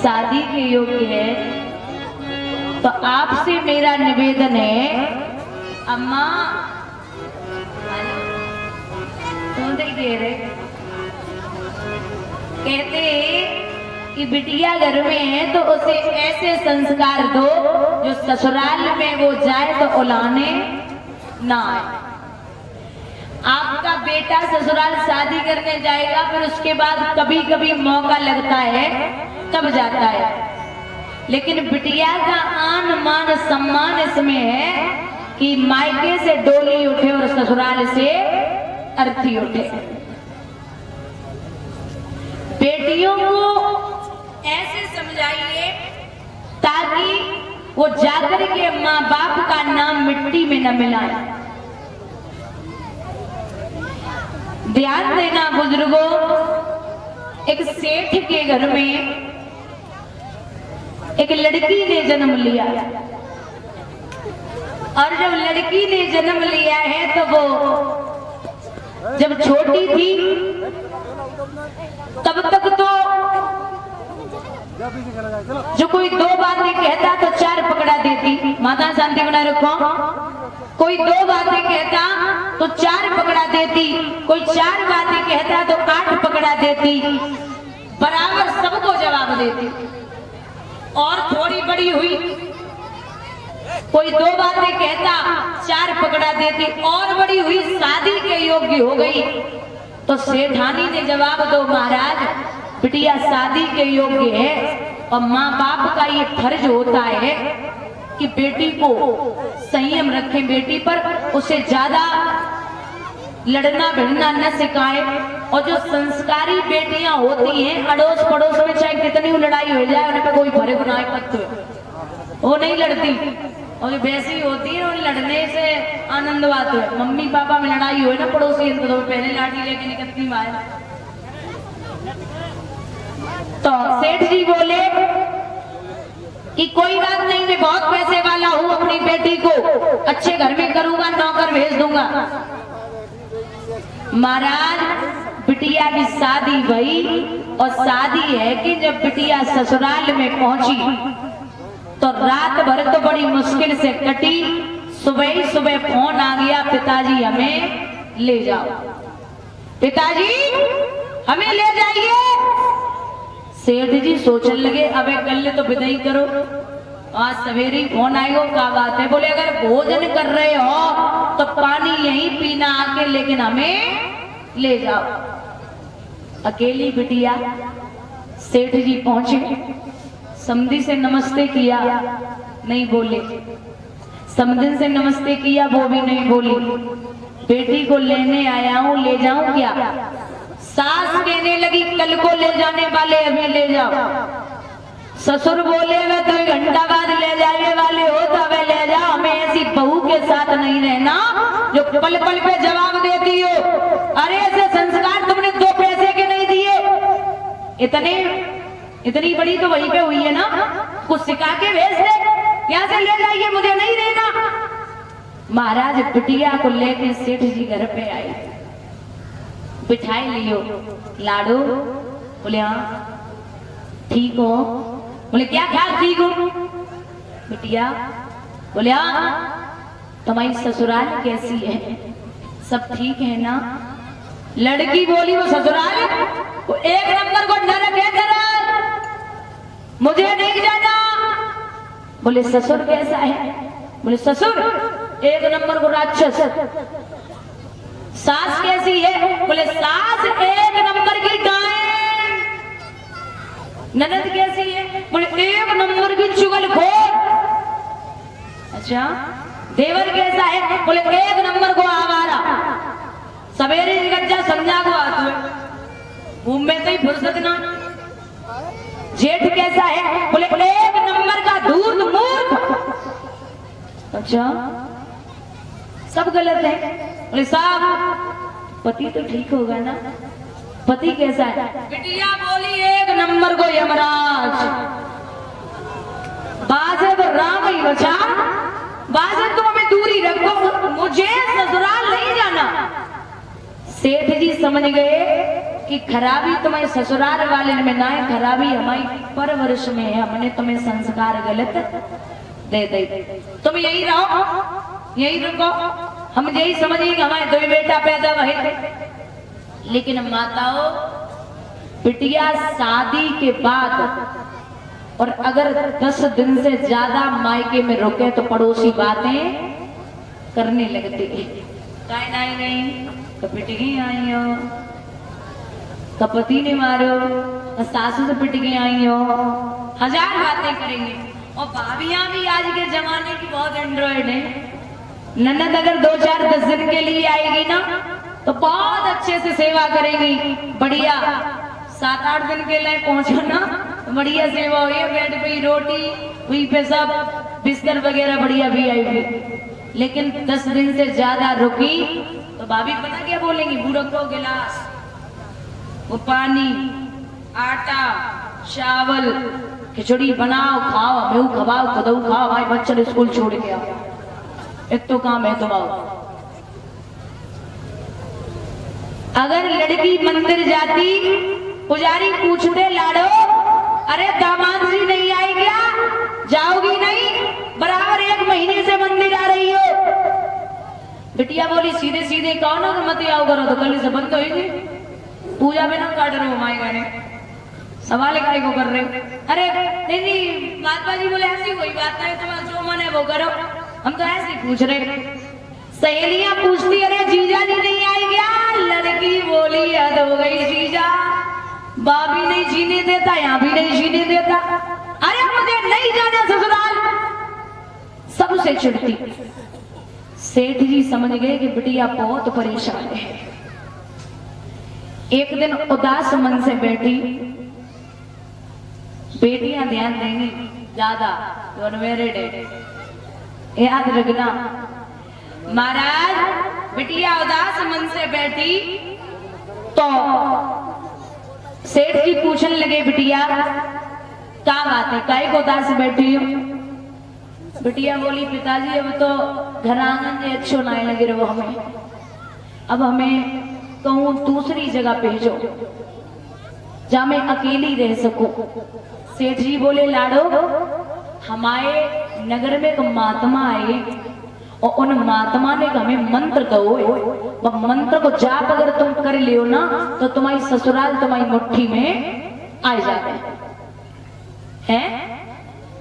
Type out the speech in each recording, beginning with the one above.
शादी के योग्य है, तो आपसे मेरा निवेदन है, अम्मा तो दे रहे कहते कि बिटिया घर में है तो उसे ऐसे संस्कार दो जो ससुराल में वो जाए तो उलाने ना आए। आपका बेटा ससुराल शादी करने जाएगा, फिर उसके बाद कभी कभी मौका लगता है तब जाता है, लेकिन बिटिया का आन मान सम्मान इसमें है कि मायके से डोली उठे और ससुराल से अर्थी उठे। बेटियों को ऐसे समझाइए ताकि वो जाकर के माँ बाप का नाम मिट्टी में न मिलाए। ध्यान देना बुजुर्गों, एक सेठ के घर में एक लड़की ने जन्म लिया, और जब लड़की ने जन्म लिया है तो वो जब छोटी थी तब तक तो जो कोई दो बातें कहता तो चार पकड़ा देती। माता शांति बनाए रखो। कोई दो बातें कहता तो चार पकड़ा देती, कोई चार बातें कहता तो 8 पकड़ा देती, बराबर सबको जवाब देती। और थोड़ी बड़ी हुई, कोई दो बातें कहता 4 पकड़ा देती, और बड़ी हुई शादी के योग्य हो गई तो सेठानी ने जवाब दो, महाराज बिटिया शादी के योग्य है, और माँ बाप का ये फर्ज होता है कि बेटी को संयम रखें, बेटी पर उसे ज्यादा लड़ना भिड़ना न सिखाए। और जो संस्कारी बेटियां होती हैं, अड़ोस पड़ोस में चाहे कितनी लड़ाई हो जाए उन्हें पे कोई फर्क ना पड़ता, वो नहीं लड़ती, और वैसी होती है उन लड़ने से आनंद आता है। मम्मी पापा में लड़ाई हो ना पड़ोसी तो पहले लाठी लेके निकलती माया। तो सेठ जी बोले कि कोई बात नहीं, मैं बहुत पैसे वाला हूँ, अपनी बेटी को अच्छे घर में करूंगा, नौकर भेज दूंगा। महाराज बिटिया की शादी भई, और शादी है कि जब बिटिया ससुराल में पहुंची तो रात भर तो बड़ी मुश्किल से कटी। सुबह ही सुबह फोन आ गया, पिताजी हमें ले जाओ, पिताजी हमें ले जाइए। सेठ जी सोचने लगे, अबे कल तो विदाई करो, आज सवेरे फोन आएगा, क्या बात है? बोले अगर भोजन कर रहे हो तो पानी यहीं पीना आके, लेकिन हमें ले जाओ। अकेली बिटिया, सेठ जी पहुंचे, समधी से नमस्ते किया, नहीं बोले। समधिन से नमस्ते किया, वो भी नहीं बोली। बेटी को लेने आया हूं, ले जाऊं क्या? सास कहने लगी कल को ले जाने वाले, अभी ले जाओ। ससुर बोले वे तो 1 घंटा बाद ले जाने वाले हो तो वे ले जाओ, हमें ऐसी बहू के साथ नहीं रहना जो पल पल पे जवाब देती हो। अरे ऐसे संस्कार तुमने 2 पैसे के नहीं दिए, इतनी बड़ी तो वहीं पे हुई है ना, कुछ सिखा के भेज दे, यहाँ से ले जाइए, मुझे नहीं देना। महाराज बिटिया को लेके सेठ जी घर पे आए, बिठाई लियो। लाडो बोले हाँ ठीक हो? बोले क्या ख्याल ठीक हो? बिटिया बोले हाँ। तुम्हारी ससुराल कैसी है, सब ठीक है ना? लड़की बोली वो ससुराल वो 1 नंबर को नरक है, मुझे नहीं जाना। बोले ससुर कैसा है? बोले ससुर 1 नंबर को राक्षस। सास कैसी है? बोले सास 1 नंबर की डायन। ननद कैसी है? बोले 1 नंबर की चुगलखोर। अच्छा देवर कैसा है? बोले 1 नंबर को आवारा, सवेरे गज्जा संध्या को आते घूम में तो ही फुर्सत ना। जेठ कैसा है? बोले 1 नंबर का धूर्त मूर्ख। अच्छा सब गलत है। बोले साहब पति तो ठीक होगा ना? पति कैसा है? बिटिया बोली 1 नंबर को यमराज। बाजे तो राम ही बचा, बाजे तो हमें दूरी रखो, मुझे ससुराल नहीं जाना। सेठ जी समझ गए कि खराबी तुम्हें ससुराल वाले में ना है, खराबी हमारी परवरिश में है, हमने तुम्हें संस्कार गलत दे दे। तुम यही रहो, यही रुको, हम यही समझिए कि हमारे 2 बेटा पैदा हुए थे। लेकिन माताओं, बिटिया शादी के बाद और अगर 10 दिन से ज्यादा मायके में रुके तो पड़ोसी बातें करने लगते हैं। काहे नहीं नहीं तो पिटगी आई हो, तो पति ने मारो, तो सासू से पिटगी आई हो, 1000 बातें करेंगे। और भाभियां भी आज के जमाने की बहुत एंड्रॉइड है। ननद अगर 2-4 10 दिन के लिए आएगी ना तो बहुत अच्छे से सेवा करेंगी, बढ़िया। 7-8 दिन के लिए पहुंचो ना, बढ़िया सेवा हुई, बेड पे रोटी हुई पे सब बिस्तर वगैरह बढ़िया भी आई हुई। लेकिन 10 दिन से ज्यादा रुकी तो भाभी पता क्या बोलेंगी, बूढ़ो को गिलास, वो पानी, आटा, चावल, खिचड़ी बनाओ खाओ, हमें खवाओ, कदऊ खाओ, भाई बच्चे स्कूल छोड़ के आओ, एक तो काम है तुम्हारा। अगर लड़की मंदिर जाती, पुजारी पूछते लाडो अरे दामाद जी नहीं आई क्या, जाओगी नहीं, बराबर 1 महीने से मंदिर आ रही हो। बिटिया बोली सीधे सीधे कहो ना कि मत आओ करो, तो कल से बंद होगी, पूजा में ना काट रहे हो माई गाने, सवाल काय को कर रहे हो। अरे नहीं नहीं महात्मा जी बोले ऐसी कोई बात नहीं, तुम्हारा जो मन है वो करो, हम तो ऐसे ही पूछ रहे। सहेलियां पूछती अरे जीजा जी नहीं आई क्या, लड़की बोली हद हो गई जीजा, बाबी नहीं जीने देता, यहाँ भी नहीं जीने देता, अरे मुझे नहीं जाना ससुराल, सबसे चिढ़ती। सेठ जी समझ गए कि बिटिया बहुत परेशान है। एक दिन उदास मन से बैठी, बेटियां ध्यान देंगी ज्यादा, यू आर मैरिड है, याद रखना। महाराज बिटिया उदास मन से बैठी तो सेठ जी पूछने लगे, बिटिया क्या बात है, काहे को उदास बैठी हो। बिटिया बोली पिताजी अब तो घर आंगन में अच्छो ना लगे रहो हमें, अब हमें कहूँ दूसरी जगह भेजो जहाँ मैं अकेली रह सकूं। सेठ जी बोले लाडो हमारे नगर में एक महात्मा आए और उन महात्मा ने हमें मंत्र दो, वह मंत्र को जाप अगर तुम कर लियो ना तो तुम्हारी ससुराल तुम्हारी मुट्ठी में आ जाए हैं।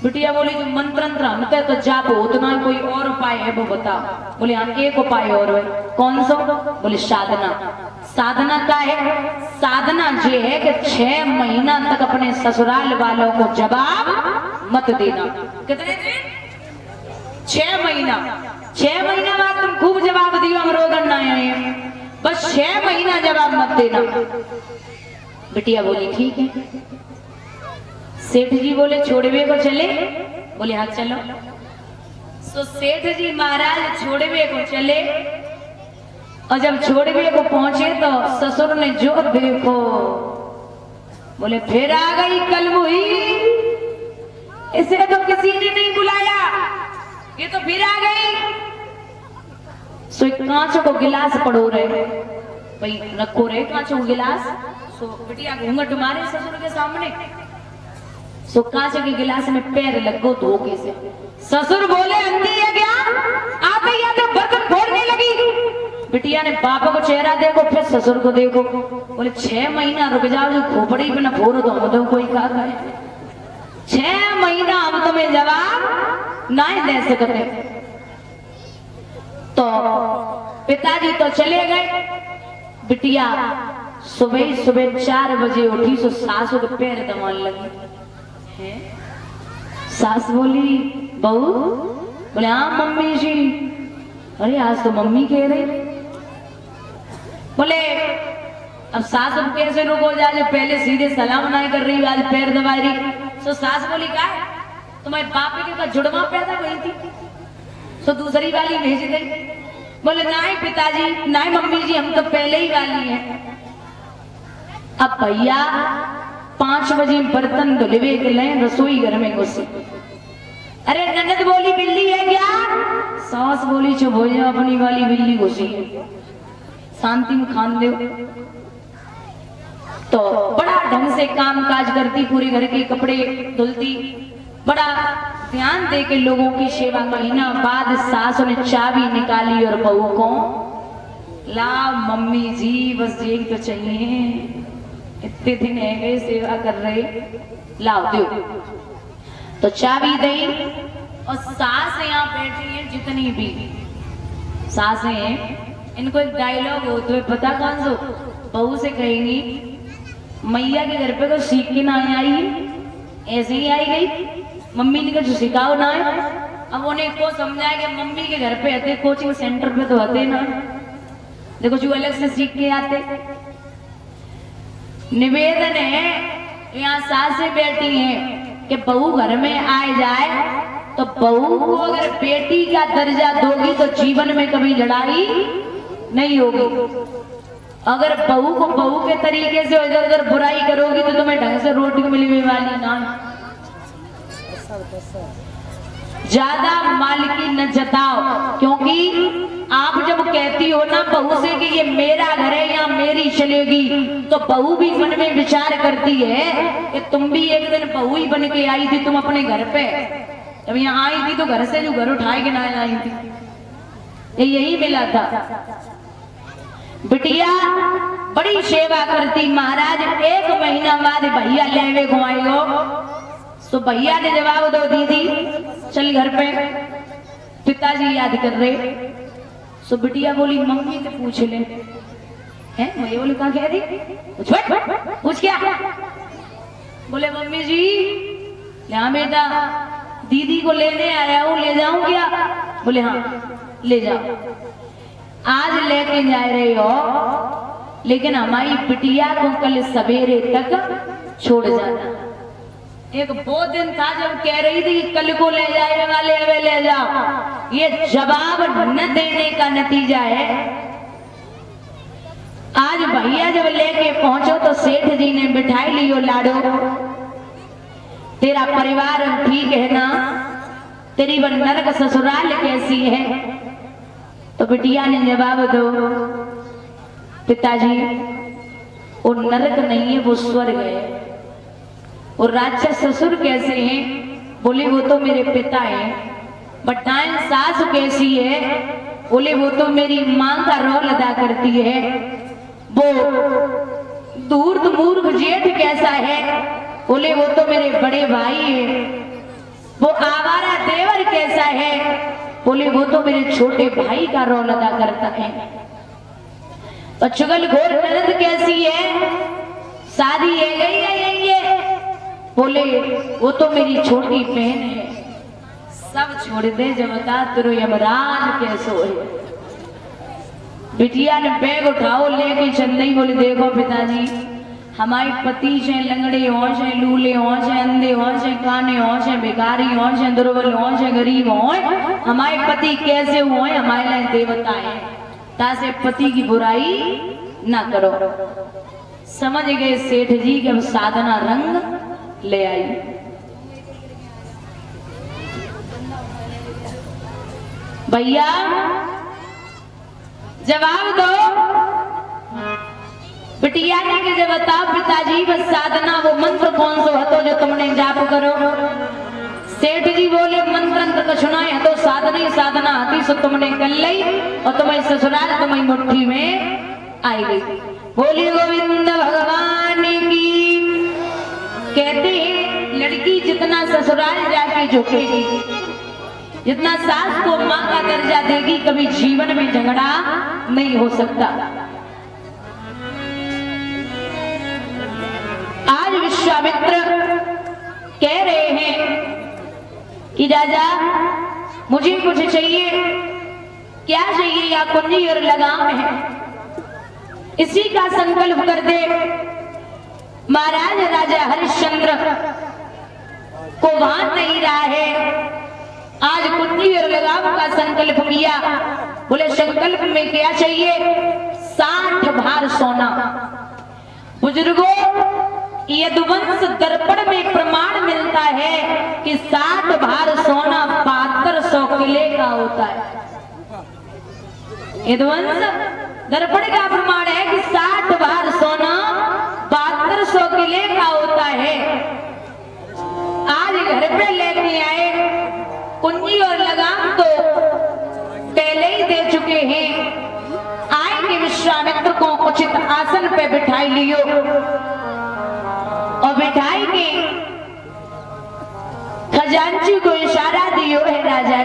बिटिया बोली जो मंत्र हमते तो जाप उतना कोई और उपाय है वो बताओ। बोले हाँ एक उपाय और है, कौन सा। बोले साधना। साधना का है, साधना ये है कि 6 महीना तक अपने ससुराल वालों को जवाब मत देना। कितने दिन? 6 महीना। 6 महीना बाद तुम खूब जवाब दियो, हम रोगन ना आए, बस 6 महीना जवाब मत देना। बिटिया बोली ठीक है। सेठ जी बोले छोड़वे को चले। बोले हाँ चलो। तो सेठ जी महाराज छोड़वे को चले और जब छोड़वे को पहुंचे तो ससुर ने जो देखो, बोले फिर आ गई कलमुही, इसे तो किसी ने नहीं बुलाया, ये तो फिर आ गई। सो कांच को गिलास पड़ो रहे, भाई रखो रहे कांच को गिलास। सो बिटिया घूंघट मारे ससुर के सामने, सो कांच के गिलास में पैर लगो धोखे से। ससुर बोले अंधी है क्या, आते ही आते बर्तन फोड़ने लगी। बिटिया ने बाप को चेहरा देखो फिर ससुर को देखो, बोले 6 महीना रुक जाओ, जो खोपड़ी पे न फोड़ो तो हम तो कोई का है। 6 महीना हम तुम्हें जवाब नहीं दे सकते। तो पिताजी तो चले गए। बिटिया सुबह सुबह 4 बजे उठी, सो सासू के पैर दबाने लगी। सास बोली बहू। बोले हाँ मम्मी जी। अरे आज तो मम्मी कह रही। बोले अब सास अब कैसे रुको जाए, पहले सीधे सलाम नहीं कर रही, आज पैर दबा रही। तो सास बोली क्या तुम्हारे बाप के जुड़वा पैदा हुई थी, तो दूसरी वाली भेज गई। बोले नहीं पिताजी नहीं मम्मी जी, हम तो पहले ही वाली हैं। अब भैया 5 बजे बर्तन धुलवे के लिए रसोई घर में घुसे। अरे ननद बोली बिल्ली है क्या। सास बोली चुप हो जाओ, अपनी वाली बिल्ली घुसी है, शांति में खान दो। तो बड़ा ढंग से काम काज करती, पूरे घर के कपड़े धुलती, बड़ा ध्यान दे के लोगों की सेवा। महीना बाद सास ने चाबी निकाली और बहू को ला मम्मी जी बस यही तो चाहिए, इतने दिन है गए सेवा कर रहे, लाओ दो। तो चाबी दी और सास यहाँ बैठी है, जितनी भी सास हैं, इनको एक डायलॉग हो तो पता कौन सो, बहू से कहेंगी मैया के घर पे तो सीख के ना आई, ऐसे ही आई गई, मम्मी ने कुछ सिखाओ ना है। अब उन्हें को समझाया कि मम्मी के घर पे आते, कोचिंग सेंटर पे तो आते ना, देखो जो अलग से सीख के आते। निवेदन है यहाँ सासें बैठी हैं कि बहू घर में आए जाए तो बहू को अगर बेटी का दर्जा दोगी तो जीवन में कभी लड़ाई नहीं होगी। अगर बहू को बहू के तरीके से इधर उधर बुराई करोगी तो तुम्हें ढंग से रोटी मिलने वाली ना। ज्यादा मालिकी न जताओ, क्योंकि आप जब कहती हो ना बहू से कि ये मेरा घर है या मेरी चलेगी, तो बहू भी मन में विचार करती है कि तुम भी एक दिन बहू ही बन के आई थी, तुम अपने घर पे जब यहाँ आई थी तो घर से जो घर उठाए के ना आई थी, यही मिला था। बिटिया बड़ी सेवा करती। महाराज एक महीना बाद भैया लेवे घुमाएगो, तो भैया ने जवाब दो दीदी चल घर पे, पिताजी याद कर रहे। सो बिटिया बोली मम्मी से पूछ ले, हैं भैया बोले कहा कह रही, पूछ क्या? बोले मम्मी जी यहाँ बेटा दीदी को लेने आया हूँ, ले जाऊं क्या? बोले हाँ ले जाओ। आज लेके जा रहे हो, लेकिन हमारी बिटिया को कल सवेरे तक छोड़ जाना। एक वो दिन था जब कह रही थी कि कल को ले जाएगा, ले जाओ, ये जवाब न देने का नतीजा है। आज भैया जब लेके पहुंचो तो सेठ जी ने बिठाई लियो लाडो, तेरा परिवार ठीक है ना, तेरी वो नरक ससुराल कैसी है? तो बिटिया ने जवाब दो पिताजी वो नरक नहीं है, वो स्वर्ग है। और राक्षस ससुर कैसे हैं? बोले वो तो मेरे पिता हैं। बटाइन सास कैसी है? बोले वो तो मेरी मां का रोल अदा करती है। वो धूर्त मूर्ख जेठ कैसा है? बोले वो तो मेरे बड़े भाई है। वो आवारा देवर कैसा है? बोले वो तो मेरे छोटे भाई का रोल अदा करता है। तो चुगलखोर ननद कैसी है? शादी है गई है यही है? बोले वो तो मेरी छोटी बहन है। सब छोड़ दे जब बता तेरो यमराज कैसो है। बिटिया ने बैग उठाओ लेके चल रही। बोले देखो पिताजी हमारे पति से लंगड़े हो, से लूले हो, से अंधे हो, से काने हो, से भिखारी हो, से दुर्बल हो, से गरीब हो, हमारे पति कैसे हुए हमारे लिए देवता है। तासे पति की बुराई ना करो। समझ गए सेठ जी कि अब साधना रंग ले आई। भैया जवाब दो। बिटिया ने के जब बताओ पिताजी बस साधना वो मंत्र कौन सो हतो जो तुमने जाप करो? सेठ जी बोले मंत्र का सुनाए हतो साधना ही साधना आती सो तुमने कर ली और तुम्हारी ससुराल तुम्हारी मुट्ठी में आई गई। बोले गोविंद भगवान की। कहते हैं लड़की जितना ससुराल जाके झुकेगी, जितना सास को मां का दर्जा देगी, कभी जीवन में झगड़ा नहीं हो सकता। आज विश्वामित्र कह रहे हैं कि राजा मुझे कुछ चाहिए। क्या चाहिए? या कुंजी और लगाम है, इसी का संकल्प कर दे। महाराज राजा हरिश्चंद्र को वहां नहीं रहा है, आज कुंजी और लगाम का संकल्प किया। बोले संकल्प में क्या चाहिए? 60 भार सोना। बुजुर्गों यदुवंश दर्पण में प्रमाण मिलता है कि 60 भार सोना 7200 किले का होता है। यदुवंश दर्पण का प्रमाण है कि 60 भार सोना किले का होता है। आज घर पे लेके आए, कुंजी और लगाम तो पहले ही दे चुके हैं। आएंगे विश्वामित्र को उचित आसन पे बिठाई लियो और बिठाएंगे। खजांची को इशारा दियो है राजा